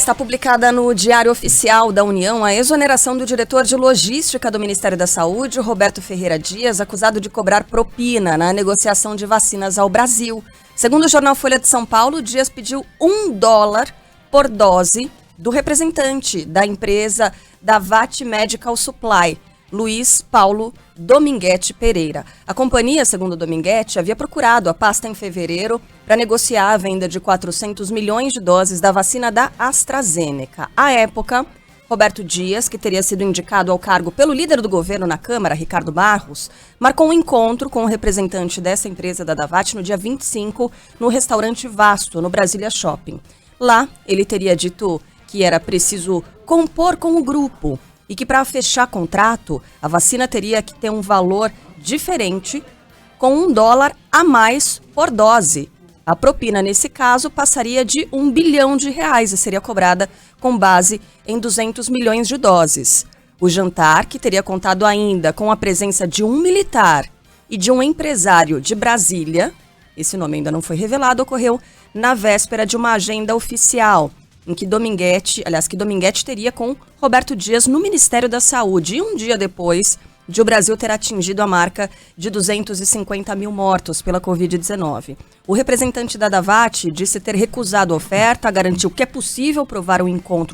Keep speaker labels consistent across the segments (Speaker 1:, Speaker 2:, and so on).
Speaker 1: Está publicada no Diário Oficial da União a exoneração do diretor de logística do Ministério da Saúde, Roberto Ferreira Dias, acusado de cobrar propina na negociação de vacinas ao Brasil. Segundo o jornal Folha de São Paulo, Dias pediu $1 por dose do representante da empresa Davat Medical Supply, Luiz Paulo Dominguete Pereira. A companhia, segundo Dominguete, havia procurado a pasta em fevereiro para negociar a venda de 400 milhões de doses da vacina da AstraZeneca. À época, Roberto Dias, que teria sido indicado ao cargo pelo líder do governo na Câmara, Ricardo Barros, marcou um encontro com o representante dessa empresa da Davat no dia 25, no restaurante Vasto, no Brasília Shopping. Lá, ele teria dito que era preciso compor com o grupo e que para fechar contrato, a vacina teria que ter um valor diferente, com $1 a mais por dose. A propina, nesse caso, passaria de R$1 bilhão e seria cobrada com base em 200 milhões de doses. O jantar, que teria contado ainda com a presença de um militar e de um empresário de Brasília, esse nome ainda não foi revelado, ocorreu na véspera de uma agenda oficial, em que Dominguete teria com Roberto Dias no Ministério da Saúde. E um dia depois de o Brasil ter atingido a marca de 250 mil mortos pela Covid-19. O representante da Davat disse ter recusado a oferta, garantiu que é possível provar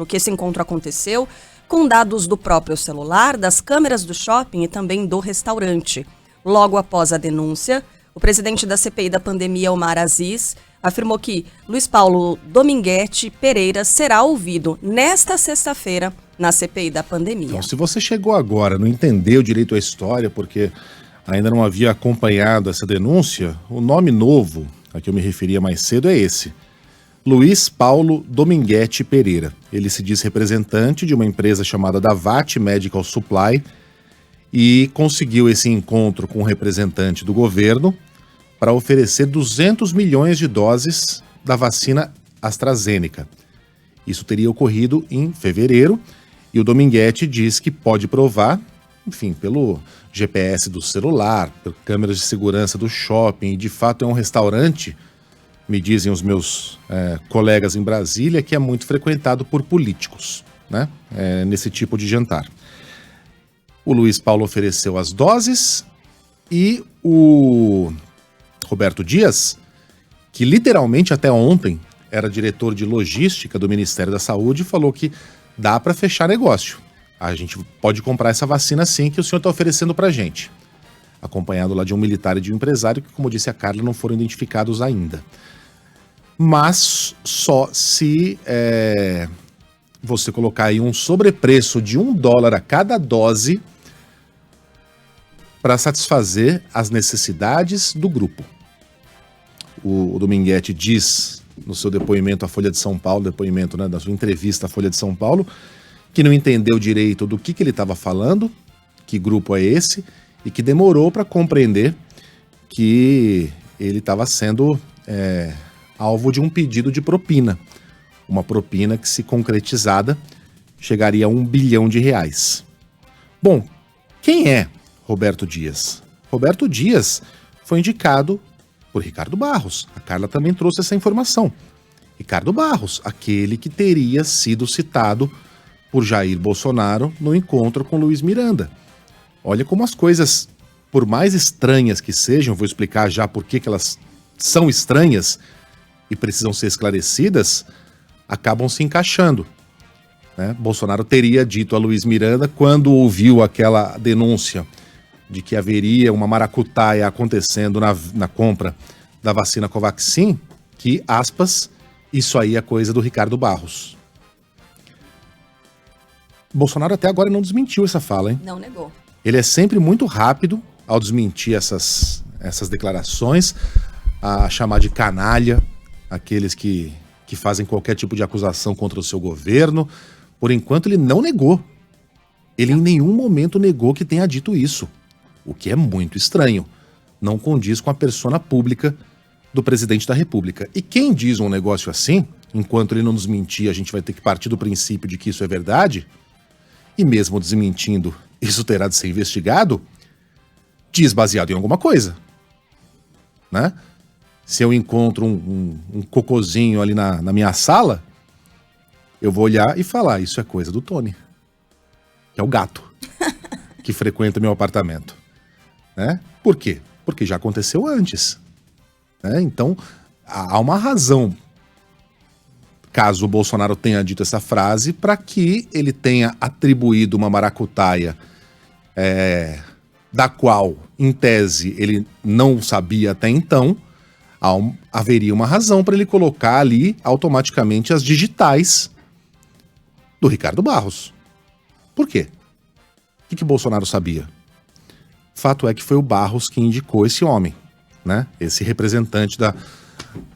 Speaker 1: que esse encontro aconteceu, com dados do próprio celular, das câmeras do shopping e também do restaurante. Logo após a denúncia, o presidente da CPI da pandemia, Omar Aziz, afirmou que Luiz Paulo Dominguete Pereira será ouvido nesta sexta-feira na CPI da pandemia.
Speaker 2: Então, se você chegou agora, não entendeu direito a história, porque ainda não havia acompanhado essa denúncia, o nome novo a que eu me referia mais cedo é esse: Luiz Paulo Dominguete Pereira. Ele se diz representante de uma empresa chamada Davat Medical Supply e conseguiu esse encontro com o representante do governo para oferecer 200 milhões de doses da vacina AstraZeneca. Isso teria ocorrido em fevereiro e o Dominguete diz que pode provar, enfim, pelo GPS do celular, por câmeras de segurança do shopping, e de fato é um restaurante, me dizem os meus colegas em Brasília, que é muito frequentado por políticos, né? Nesse tipo de jantar. O Luiz Paulo ofereceu as doses e o Roberto Dias, que literalmente até ontem era diretor de logística do Ministério da Saúde, falou que dá para fechar negócio. A gente pode comprar essa vacina sim que o senhor está oferecendo para a gente. Acompanhado lá de um militar e de um empresário que, como disse a Carla, não foram identificados ainda. Mas só se você colocar aí um sobrepreço de $1 a cada dose para satisfazer as necessidades do grupo. O Dominguete diz no seu depoimento à Folha de São Paulo, da sua entrevista à Folha de São Paulo, que não entendeu direito do que ele estava falando, que grupo é esse, e que demorou para compreender que ele estava sendo alvo de um pedido de propina. Uma propina que, se concretizada, chegaria a R$1 bilhão. Bom, quem é Roberto Dias? Roberto Dias foi indicado por Ricardo Barros. A Carla também trouxe essa informação. Ricardo Barros, aquele que teria sido citado por Jair Bolsonaro no encontro com Luiz Miranda. Olha como as coisas, por mais estranhas que sejam, vou explicar já por que elas são estranhas e precisam ser esclarecidas, acabam se encaixando, né? Bolsonaro teria dito a Luiz Miranda, quando ouviu aquela denúncia de que haveria uma maracutaia acontecendo na compra da vacina Covaxin, que, aspas, isso aí é coisa do Ricardo Barros. Bolsonaro até agora não desmentiu essa fala, hein?
Speaker 1: Não negou.
Speaker 2: Ele é sempre muito rápido ao desmentir essas declarações, a chamar de canalha aqueles que fazem qualquer tipo de acusação contra o seu governo. Por enquanto, ele não negou. Ele em nenhum momento negou que tenha dito isso, o que é muito estranho. Não condiz com a persona pública do presidente da República. E quem diz um negócio assim, enquanto ele não desmentir, a gente vai ter que partir do princípio de que isso é verdade, e mesmo desmentindo, isso terá de ser investigado, diz baseado em alguma coisa, né? Se eu encontro um cocôzinho ali na minha sala, eu vou olhar e falar, isso é coisa do Tony, que é o gato que frequenta meu apartamento. Né? Por quê? Porque já aconteceu antes. Né? Então, há uma razão, caso o Bolsonaro tenha dito essa frase, para que ele tenha atribuído uma maracutaia da qual, em tese, ele não sabia até então. Haveria uma razão para ele colocar ali automaticamente as digitais do Ricardo Barros. Por quê? O que Bolsonaro sabia? Fato é que foi o Barros que indicou esse homem, né? Esse representante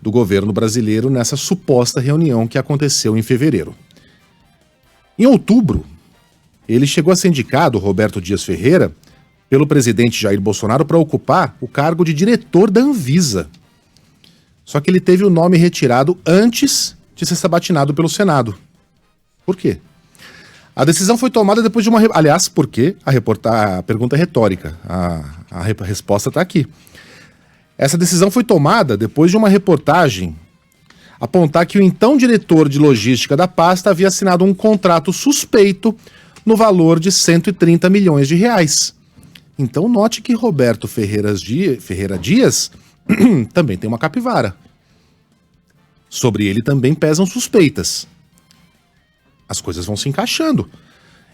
Speaker 2: do governo brasileiro nessa suposta reunião que aconteceu em fevereiro. Em outubro, ele chegou a ser indicado, Roberto Dias Ferreira, pelo presidente Jair Bolsonaro para ocupar o cargo de diretor da Anvisa. Só que ele teve o nome retirado antes de ser sabatinado pelo Senado. Por quê? A decisão foi tomada depois de uma... Aliás, por quê? A pergunta é retórica. A resposta está aqui. Essa decisão foi tomada depois de uma reportagem apontar que o então diretor de logística da pasta havia assinado um contrato suspeito no valor de 130 milhões de reais. Então note que Roberto Ferreira Dias também tem uma capivara. Sobre ele também pesam suspeitas. As coisas vão se encaixando.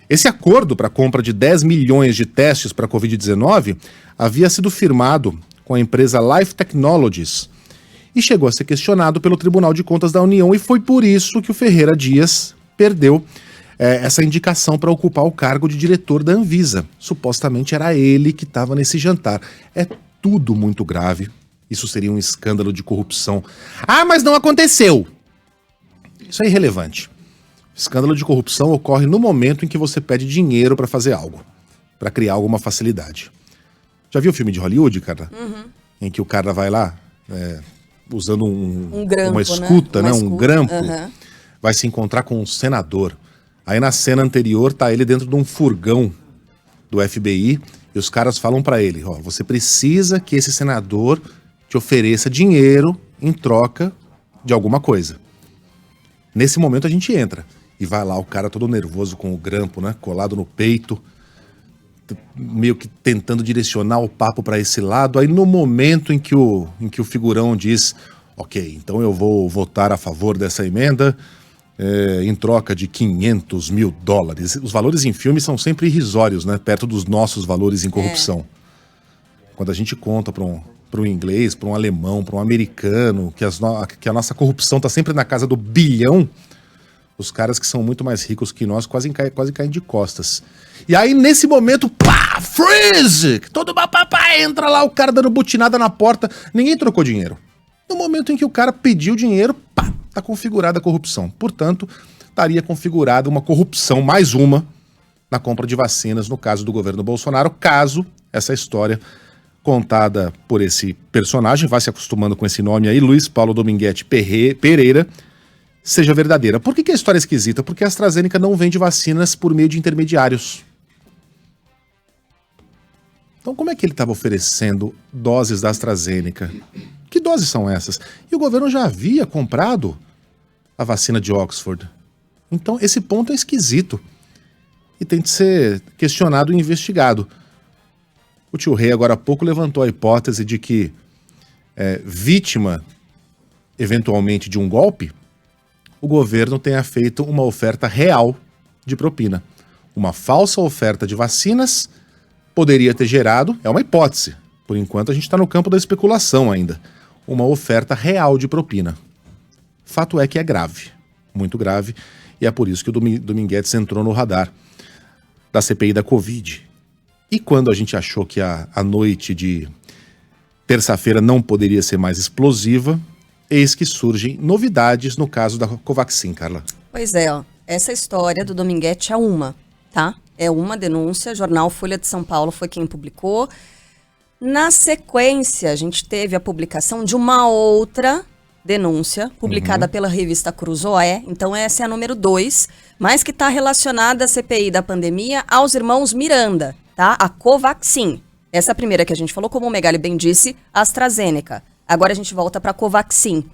Speaker 2: Esse acordo para a compra de 10 milhões de testes para a Covid-19 havia sido firmado com a empresa Life Technologies e chegou a ser questionado pelo Tribunal de Contas da União, e foi por isso que o Ferreira Dias perdeu essa indicação para ocupar o cargo de diretor da Anvisa. Supostamente era ele que estava nesse jantar. É tudo muito grave. Isso seria um escândalo de corrupção. Ah, mas não aconteceu! Isso é irrelevante. Escândalo de corrupção ocorre no momento em que você pede dinheiro para fazer algo, para criar alguma facilidade. Já viu o filme de Hollywood, cara? Uhum. Em que o cara vai lá, usando uma escuta, né? Um grampo, vai se encontrar com um senador. Aí na cena anterior tá ele dentro de um furgão do FBI e os caras falam para ele, ó, você precisa que esse senador te ofereça dinheiro em troca de alguma coisa. Nesse momento a gente entra. E vai lá o cara todo nervoso com o grampo, né? Colado no peito, meio que tentando direcionar o papo para esse lado. Aí no momento em que o figurão diz, ok, então eu vou votar a favor dessa emenda em troca de 500 mil dólares. Os valores em filme são sempre irrisórios, né? Perto dos nossos valores em corrupção. Quando a gente conta para um inglês, para um alemão, para um americano, que a nossa corrupção está sempre na casa do bilhão, os caras que são muito mais ricos que nós quase caem de costas. E aí, nesse momento, pá, freeze! Todo papapá, entra lá o cara dando butinada na porta. Ninguém trocou dinheiro. No momento em que o cara pediu dinheiro, pá, tá configurada a corrupção. Portanto, estaria configurada uma corrupção, mais uma, na compra de vacinas, no caso do governo Bolsonaro, caso essa história contada por esse personagem, vai se acostumando com esse nome aí, Luiz Paulo Dominguete Pereira, seja verdadeira. Por que a história é esquisita? Porque a AstraZeneca não vende vacinas por meio de intermediários. Então como é que ele estava oferecendo doses da AstraZeneca? Que doses são essas? E o governo já havia comprado a vacina de Oxford. Então esse ponto é esquisito e tem de ser questionado e investigado. O tio Rei agora há pouco levantou a hipótese de que vítima eventualmente de um golpe, o governo tenha feito uma oferta real de propina. Uma falsa oferta de vacinas poderia ter gerado, é uma hipótese, por enquanto a gente está no campo da especulação ainda, uma oferta real de propina. Fato é que é grave, muito grave, e é por isso que o Dominguetes entrou no radar da CPI da Covid. E quando a gente achou que a noite de terça-feira não poderia ser mais explosiva, eis que surgem novidades no caso da Covaxin, Carla.
Speaker 1: Pois é, ó, essa história do Dominguete é uma, tá? É uma denúncia, jornal Folha de São Paulo foi quem publicou. Na sequência, a gente teve a publicação de uma outra denúncia, publicada pela revista Cruzoé, então essa é a número 2, mas que está relacionada à CPI da pandemia aos irmãos Miranda, tá? A Covaxin. Essa primeira que a gente falou, como o Megali bem disse, AstraZeneca. Agora a gente volta para a Covaxin.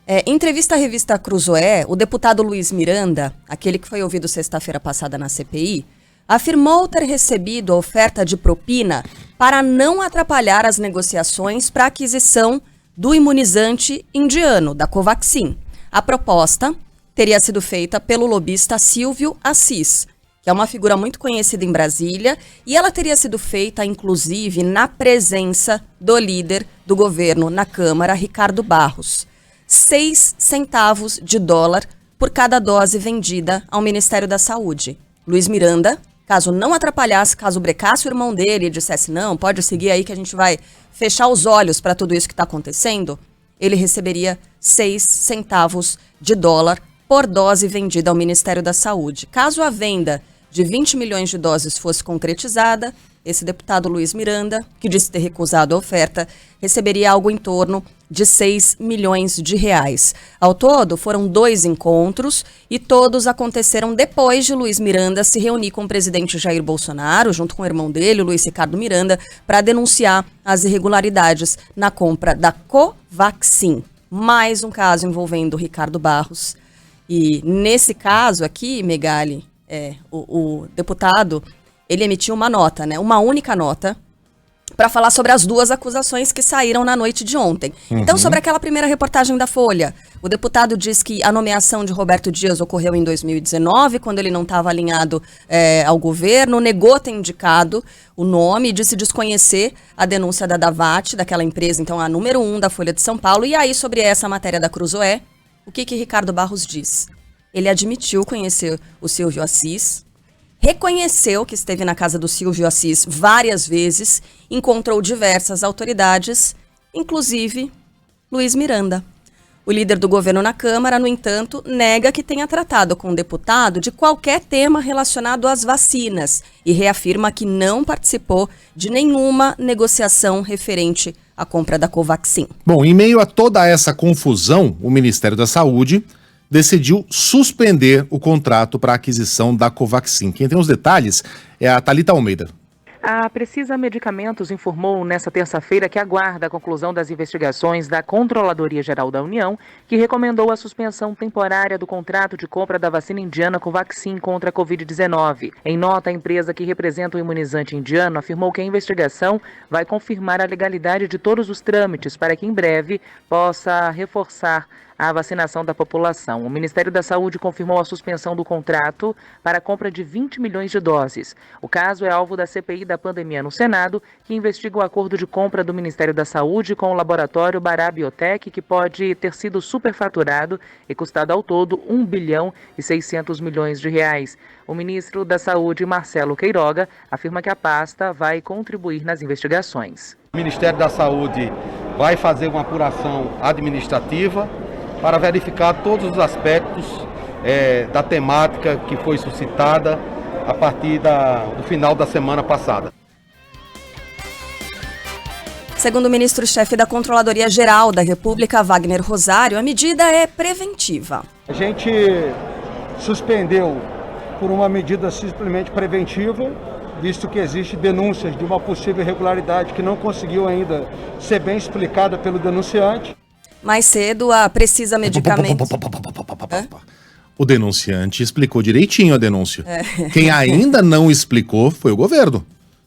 Speaker 1: Em entrevista à revista Cruzoé, o deputado Luiz Miranda, aquele que foi ouvido sexta-feira passada na CPI, afirmou ter recebido a oferta de propina para não atrapalhar as negociações para a aquisição do imunizante indiano, da Covaxin. A proposta teria sido feita pelo lobista Silvio Assis, que é uma figura muito conhecida em Brasília, e ela teria sido feita, inclusive, na presença do líder do governo na Câmara, Ricardo Barros. 6 centavos de dólar por cada dose vendida ao Ministério da Saúde. Luiz Miranda, caso não atrapalhasse, caso brecasse o irmão dele e dissesse, não, pode seguir aí que a gente vai fechar os olhos para tudo isso que está acontecendo, ele receberia 6 centavos de dólar por dose vendida ao Ministério da Saúde. Caso a venda de 20 milhões de doses fosse concretizada, esse deputado Luiz Miranda, que disse ter recusado a oferta, receberia algo em torno de 6 milhões de reais. Ao todo, foram 2 encontros e todos aconteceram depois de Luiz Miranda se reunir com o presidente Jair Bolsonaro, junto com o irmão dele, Luiz Ricardo Miranda, para denunciar as irregularidades na compra da Covaxin. Mais um caso envolvendo Ricardo Barros. E nesse caso aqui, Megali, o deputado, ele emitiu uma nota, né? Uma única nota, para falar sobre as 2 acusações que saíram na noite de ontem. Então, sobre aquela primeira reportagem da Folha, o deputado diz que a nomeação de Roberto Dias ocorreu em 2019, quando ele não estava alinhado ao governo, negou ter indicado o nome e disse desconhecer a denúncia da Davat, daquela empresa, então a número 1 da Folha de São Paulo. E aí, sobre essa matéria da Cruzoé, o que Ricardo Barros diz? Ele admitiu conhecer o Silvio Assis, reconheceu que esteve na casa do Silvio Assis várias vezes, encontrou diversas autoridades, inclusive Luiz Miranda. O líder do governo na Câmara, no entanto, nega que tenha tratado com o deputado de qualquer tema relacionado às vacinas e reafirma que não participou de nenhuma negociação referente à compra da Covaxin.
Speaker 2: Bom, em meio a toda essa confusão, o Ministério da Saúde decidiu suspender o contrato para a aquisição da Covaxin. Quem tem os detalhes é a Thalita Almeida.
Speaker 3: A Precisa Medicamentos informou nesta terça-feira que aguarda a conclusão das investigações da Controladoria Geral da União, que recomendou a suspensão temporária do contrato de compra da vacina indiana Covaxin contra a Covid-19. Em nota, a empresa que representa o imunizante indiano afirmou que a investigação vai confirmar a legalidade de todos os trâmites para que em breve possa reforçar a vacinação da população. O Ministério da Saúde confirmou a suspensão do contrato para a compra de 20 milhões de doses. O caso é alvo da CPI da pandemia no Senado, que investiga o acordo de compra do Ministério da Saúde com o laboratório Bará Biotech, que pode ter sido superfaturado e custado ao todo 1 bilhão e 600 milhões de reais. O ministro da Saúde, Marcelo Queiroga, afirma que a pasta vai contribuir nas investigações.
Speaker 4: O Ministério da Saúde vai fazer uma apuração administrativa para verificar todos os aspectos da temática que foi suscitada a partir do final da semana passada.
Speaker 1: Segundo o ministro-chefe da Controladoria Geral da República, Wagner Rosário, a medida é preventiva.
Speaker 5: A gente suspendeu por uma medida simplesmente preventiva, visto que existe denúncias de uma possível irregularidade que não conseguiu ainda ser bem explicada pelo denunciante.
Speaker 1: Mais cedo, a Precisa Medicamentos...
Speaker 2: O denunciante explicou direitinho a denúncia. Quem ainda não explicou foi o governo,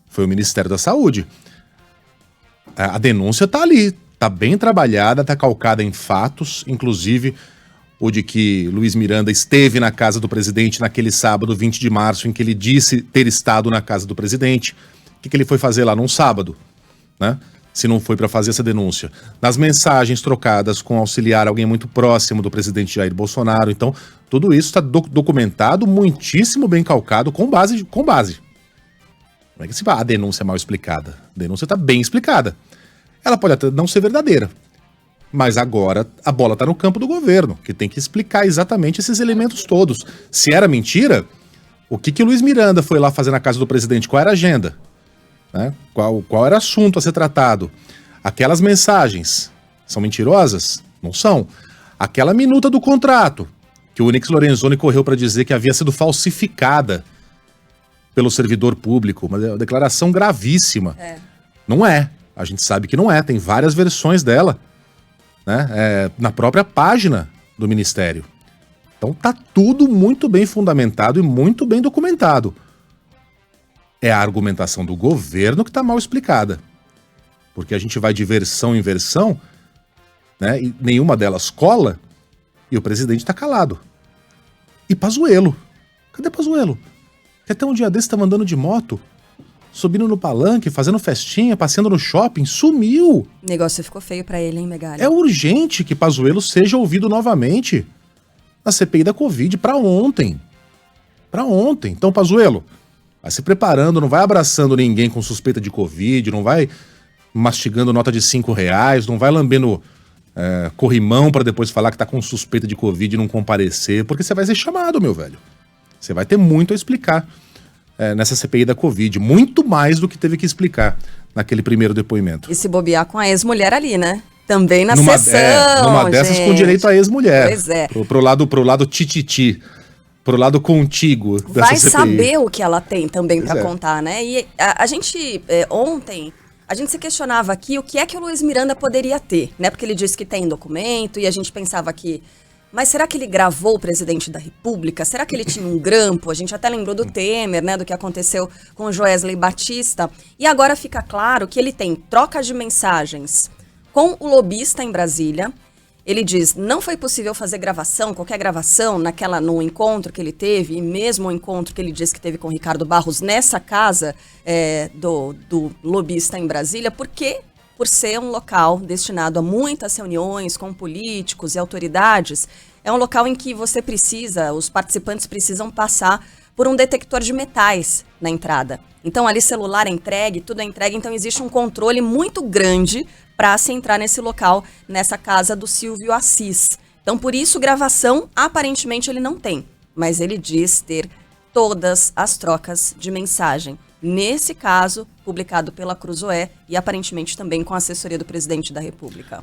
Speaker 2: foi o Ministério da Saúde. A denúncia está ali, está bem trabalhada, está calcada em fatos, inclusive o de que Luiz Miranda esteve na casa do presidente naquele sábado, 20 de março, em que ele disse ter estado na casa do presidente. O que ele foi fazer lá num sábado, né? Se não foi para fazer essa denúncia. Nas mensagens trocadas com auxiliar, alguém muito próximo do presidente Jair Bolsonaro. Então, tudo isso está documentado, muitíssimo bem calcado, com base. Como é que se fala? A denúncia é mal explicada. A denúncia está bem explicada. Ela pode até não ser verdadeira, mas agora a bola está no campo do governo, que tem que explicar exatamente esses elementos todos. Se era mentira, o que o Luiz Miranda foi lá fazer na casa do presidente? Qual era a agenda? Né? Qual era o assunto a ser tratado? Aquelas mensagens são mentirosas? Não são. Aquela minuta do contrato, que o Onyx Lorenzoni correu para dizer que havia sido falsificada pelo servidor público, uma declaração gravíssima. Não é. A gente sabe que não é, tem várias versões dela. né, na própria página do Ministério. Então tá tudo muito bem fundamentado e muito bem documentado. É a argumentação do governo que está mal explicada. Porque a gente vai de versão em versão, né, e nenhuma delas cola, e o presidente está calado. E Pazuello? Cadê Pazuello? Que até um dia desse estava andando de moto, subindo no palanque, fazendo festinha, passeando no shopping, sumiu.
Speaker 1: O negócio ficou feio pra ele, hein, Megali?
Speaker 2: É urgente que Pazuello seja ouvido novamente na CPI da Covid, pra ontem. Pra ontem. Então, Pazuello, vai se preparando, não vai abraçando ninguém com suspeita de Covid, não vai mastigando nota de R$5, não vai lambendo corrimão pra depois falar que tá com suspeita de Covid e não comparecer, porque você vai ser chamado, meu velho. Você vai ter muito a explicar nessa CPI da Covid, muito mais do que teve que explicar naquele primeiro depoimento.
Speaker 1: E se bobear com a ex-mulher ali, né? Também na sessão,
Speaker 2: numa dessas
Speaker 1: gente.
Speaker 2: Com direito à ex-mulher.
Speaker 1: Pois é.
Speaker 2: Pro lado tititi, pro lado contíguo dessa
Speaker 1: Vai
Speaker 2: CPI.
Speaker 1: saber o que ela tem também
Speaker 2: Pois
Speaker 1: pra
Speaker 2: é.
Speaker 1: contar, né? E a gente, ontem, a gente se questionava aqui o que é que o Luiz Miranda poderia ter, né? Porque ele disse que tem documento e a gente pensava que... Mas será que ele gravou o presidente da República? Será que ele tinha um grampo? A gente até lembrou do Temer, né? Do que aconteceu com o Joesley Batista. E agora fica claro que ele tem trocas de mensagens com o lobista em Brasília. Ele diz, não foi possível fazer gravação, qualquer gravação, no encontro que ele teve, e mesmo o encontro que ele disse que teve com o Ricardo Barros nessa casa do lobista em Brasília, porque, por ser um local destinado a muitas reuniões com políticos e autoridades, é um local em que os participantes precisam passar por um detector de metais na entrada. Então, ali celular é entregue, tudo é entregue, então existe um controle muito grande para se entrar nesse local, nessa casa do Silvio Assis. Então, por isso, gravação, aparentemente, ele não tem. Mas ele diz ter todas as trocas de mensagem. Nesse caso, publicado pela Cruzoé e aparentemente também com a assessoria do presidente da República.